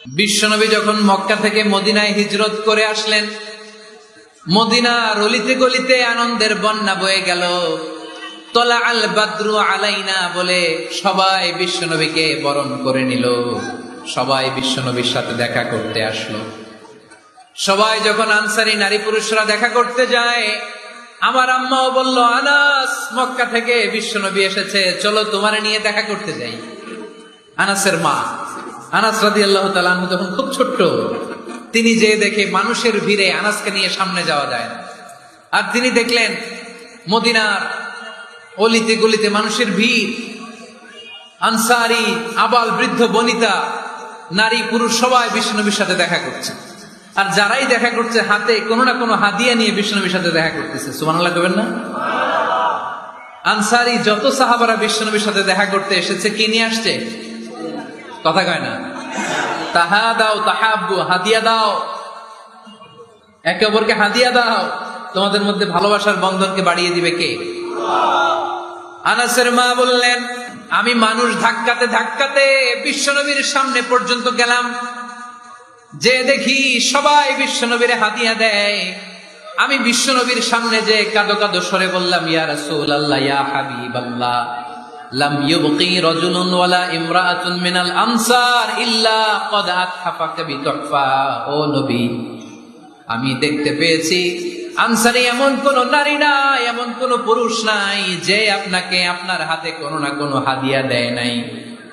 বিশ্বনবী যখন মক্কা থেকে মদিনায় হিজরত করে আসলেন, মদিনার অলিতে গলিতে আনন্দের বন্যা বয়ে গেল। তলা আল বাদরু আলাইনা বলে সবাই বিশ্বনবীকে বরণ করে নিল, সবাই বিশ্বনবীর সাথে দেখা করতে আসলো। সবাই যখন আনসারী নারী পুরুষরা দেখা করতে যায়, আমার আম্মাও বলল, আনাস, মক্কা থেকে বিশ্বনবী এসেছে, চলো তোমারে নিয়ে দেখা করতে যাই। আনাসের মা আনাস রাদিয়াল্লাহু তাআলা আনহু তখন খুব ছোট্ট, তিনি যে দেখে মানুষের ভিড়ে আনাসকে নিয়ে সামনে যাওয়া যায় না। আর তিনি দেখলেন মদিনার অলিতে গলিতে মানুষের ভিড়, আনসারী, আবাল বৃদ্ধ বনিতা, নারী পুরুষ সবাই বিশ্বনবীর সাথে দেখা করছে। আর যারাই দেখা করছে হাতে কোনো না কোনো হাদিয়া নিয়ে বিশ্বনবীর সাথে দেখা করতেছে। সুবহানাল্লাহ কইবেন না? আনসারী যত সাহাবারা বিশ্বনবীর সাথে দেখা করতে এসেছে, কি নিয়ে আসছে? কথা কয় না? তাহাদাও তাহাব্বু, হাদিয়া দাও, একে অপরকে হাদিয়া দাও, তোমাদের মধ্যে ভালোবাসার বন্ধনকে বাড়িয়ে দিবে কে? আনাসের মা বললেন, আমি মানুষ ধাক্কাতে ধাক্কাতে বিশ্বনবীর সামনে পর্যন্ত গেলাম, যে দেখি সবাই বিশ্বনবীর হাদিয়া দেয়। আমি বিশ্বনবীর সামনে যে কাঁদো কাঁদো সরে বললাম, ইয়া রাসূলুল্লাহ, ইয়া হাবিবাল্লাহ, লাম ইউবকি রাজুলুন ওয়ালা ইমরাআতুন মিনাল আনসার ইল্লা ক্বাদ আতহাফাকা বিতুহফা। ও নবী, আমি দেখতে পেয়েছি আনসারী এমন কোন নারী নাই, এমন কোন পুরুষ নাই যে আপনাকে আপনার হাতে কোনো না কোনো হাদিয়া দেয় নাই।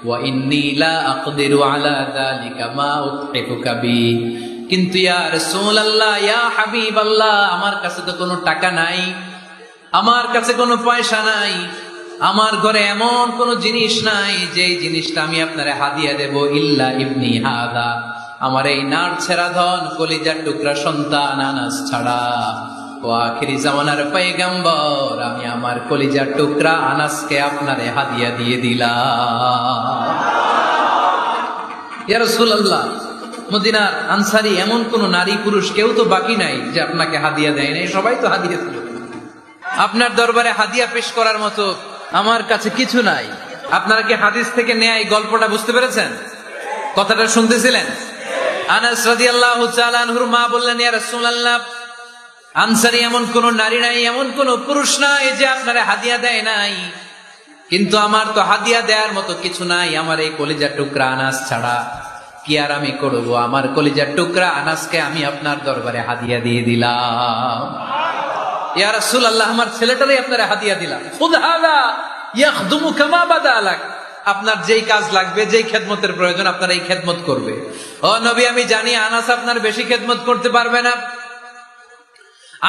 ওয়া ইন্নী লা আকদিরু আলা যালিকা মা উতহিফুকা বি। কিন্তু ইয়া রাসূলুল্লাহ, ইয়া হাবিবাল্লাহ, আমার কাছে তো কোনো টাকা নাই, আমার কাছে কোনো পয়সা নাই, আমার ঘরে এমন কোন জিনিস নাই যে জিনিসটা আমি আপনারে হাদিয়া দেব, ইল্লা ইবনি হাদা, আমার এই নার ছেড়া ধন কলিজার টুকরা সন্তান আনাস ছাড়া। ও আখিরি জামানার পয়গম্বর, আমি আমার কলিজার টুকরা আনাসকে আপনারে হাদিয়া দিয়ে দিলাম। ইয়া রাসূলুল্লাহ, মদিনার আনসারী এমন কোন নারী পুরুষ কেউ তো বাকি নাই যে আপনাকে হাদিয়া দেয় নাই, সবাই তো হাদিয়া দিল। আপনার দরবারে হাদিয়া পেশ করার মতো আমার কাছে কিছু নাই। আপনারা কি হাদিস থেকে নেয়া এই গল্পটা বুঝতে পেরেছেন? কথাটা শুনতেছিলেন? আনাস রাদিয়াল্লাহু তাআলা আনহুর মা বললেন, ইয়া রাসূলুল্লাহ, আনসারী এমন কোন নারী নাই, এমন কোন পুরুষ নাই যে আপনারে হাদিয়া দেয় নাই, কিন্তু আমার তো হাদিয়া দেওয়ার মতো কিছু নাই আমার এই কলিজার টুকরা আনাস ছাড়া। কি আর আমি করবো, আমার কলিজার টুকরা আনাসকে আমি আপনার দরবারে হাদিয়া দিয়ে দিলাম। ইয়া রাসূলুল্লাহ, আমার ছেলেটারই আপনারে হাদিয়া দিলাম। খুদ হাদা ইয়াখদুমু কামা বাদা লাক, আপনার যেই কাজ লাগবে, যেই খেদমতের প্রয়োজন, আপনার এই খেদমত করবে। ও নবী, আমি জানি আনাস আপনার বেশি খেদমত করতে পারবে না।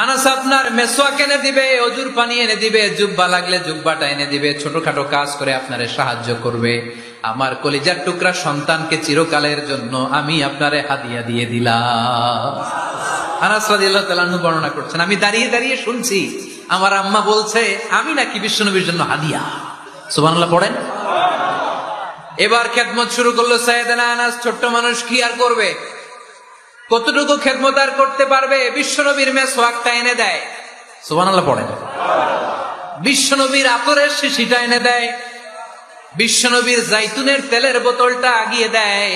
আনাস আপনার মেসওয়াক এনে দিবে, অজুর পানি এনে দিবে, জুব্বা লাগলে জুব্বাটা এনে দিবে, ছোটখাটো কাজ করে আপনারে সাহায্য করবে। আমার কলিজার টুকরা সন্তানকে চিরকালের জন্য আমি আপনারে হাদিয়া দিয়ে দিলাম। আনাস রাদিয়াল্লাহু তাআলা আনহু বর্ণনা করছেন, আমি দাঁড়িয়ে দাঁড়িয়ে শুনছি আমার আম্মা বলছে আমি নাকি বিশ্বনবীর জন্য হাদিয়া। সুবহানাল্লাহ পড়েন। এবার খেদমত শুরু করলো সাইয়েদনা আনাস। ছোট্ট মানুষ কি আর করবে, কতটুকু খেদমত আর করতে পারবে? বিশ্বনবীর মেসওয়াকটা এনে দেয়। সুবহানাল্লাহ পড়েন। বিশ্বনবীর আতরের শিশিটা এনে দেয়, বিশ্বনবীর জাইতুনের তেলের বোতলটা আগিয়ে দেয়,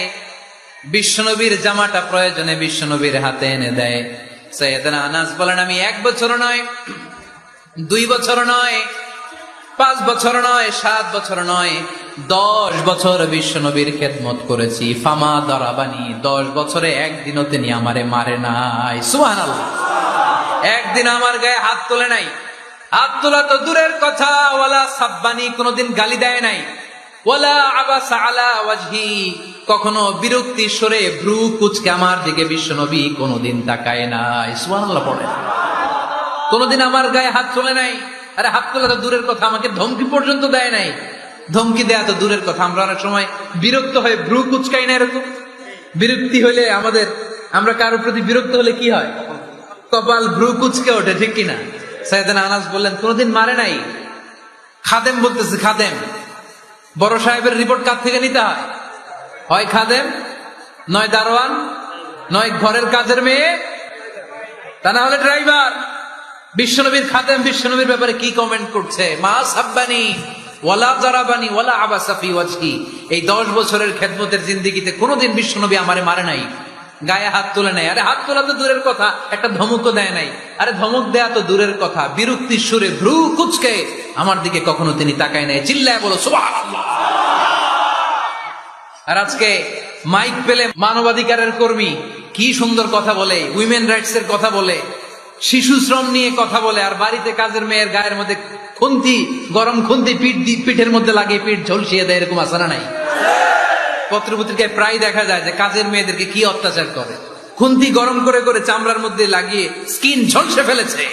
বিশ্বনবীর জামাটা প্রয়োজনে বিশ্বনবীর হাতে এনে দেয়। সাইয়েদনা আনাস বলেন, আমি 1 বছর নয়, 2 বছর নয়, 5 বছর নয়, 7 বছর নয়, 10 বছর বিশ্বনবীর খেদমত করেছি। ফামা দারাবানি, 10 বছরে একদিনও তিনি আমারে মারে নাই। সুবহানাল্লাহ। একদিন আমার গায়ে হাত তোলে নাই, হাত তোলা তো দূরের কথা, ওয়ালা সাব্বানি, কোনদিন গালি দেয় নাই, ওয়ালা আবাসা আলা ওয়াজহি, কখনো বিরক্তি সরে ভ্রু কুচকে আমার দিকে বিশ্বনবী কোনদিন তাকায় নাই। সুবহানাল্লাহ পড়ে। কোনদিন আমার গায়ে হাত তোলে নাই। আরে হাত তোলা তো দূরের কথা, আমাকে ধমকি পর্যন্ত দেয় নাই। ধমকি দেয়া তো দূরের কথা, আমরা অনেক সময় বিরক্ত হয়ে ভ্রু কুচকাই না, এরকম বিরক্তি হলে আমরা কারোর প্রতি বিরক্ত হলে কি হয়? কপাল ভ্রু কুচকে ওঠে, ঠিক কিনা? সাইয়েদনা আনাস বললেন, কোনদিন মারে নাই। খাদেম বলতেছে, খাদেম, বড় সাহেবের রিপোর্ট কার থেকে নিতে হয়? হয় খাদেম, নয় দারোয়ান, নয় ঘরের কাজের মেয়ে, তা না হলে ড্রাইভার। বিশ্বনবীর খাদেম বিশ্বনবীর ব্যাপারে কি কমেন্ট করছে? মা সাব্বানি ওয়ালা জারাবানি ওয়ালা আবাসা ফি ওয়াজহি, এই 10 বছরের খেদমতের জিন্দেগিতে কোনোদিন বিশ্বনবী আমারে মারে নাই, গায়ে হাত তুলে নাই। আরে হাত তোলা তো দূরের কথা, একটা ধমকও দেয় নাই। আরে ধমক দেয়া তো দূরের কথা, বিরক্তির সুরে ভ্রু কুচকে আমার দিকে কখনো তিনি তাকায় নাই। চিল্লায় বলো সুবহানাল্লাহ। আর আজকে মাইক পেলে মানবাধিকারের কর্মী কি সুন্দর কথা বলে, উইমেন রাইটস এর কথা বলে, শিশু শ্রম নিয়ে কথা বলে, আর বাড়িতে কাজের মেয়ের গায়ের মধ্যে খুন্তি, গরম খুন্তি পিঠের মধ্যে লাগিয়ে পিঠ ঝলসিয়ে দেয়, এরকম আসানা নাই? পত্রপত্রিকায় প্রায় দেখা যায় যে কাজের মেয়েদেরকে কি অত্যাচার করে, খুন্তি গরম করে করে চামড়ার মধ্যে লাগিয়ে স্কিন ঝলসে ফেলেছে,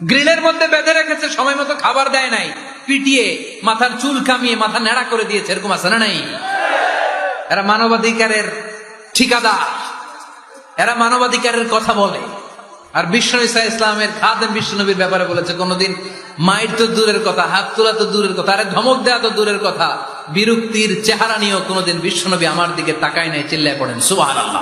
গ্রিলের মধ্যে বেঁধে রেখেছে, সময় মতো খাবার দেয় নাই, পিটিয়ে মাথার চুল কামিয়ে মাথা নেড়া করে দিয়েছে, এরকম আছে না নাই? এরা মানবাধিকারের ঠিকাদার, এরা মানবাধিকারের কথা বলে। আর বিশ্বনবী সাল্লাল্লাহু আলাইহি ইসলামের খাদেম বিশ্বনবীর ব্যাপারে বলেছে, কোনদিন মায়ের তো দূরের কথা, হাত তোলা তো দূরের কথা, আরে ধমক দেওয়া তো দূরের কথা, বিরক্তির চেহারা নিয়েও কোনদিন বিশ্বনবী আমার দিকে তাকায় নাই। চিল্লায় পড়েন সুবহানাল্লাহ।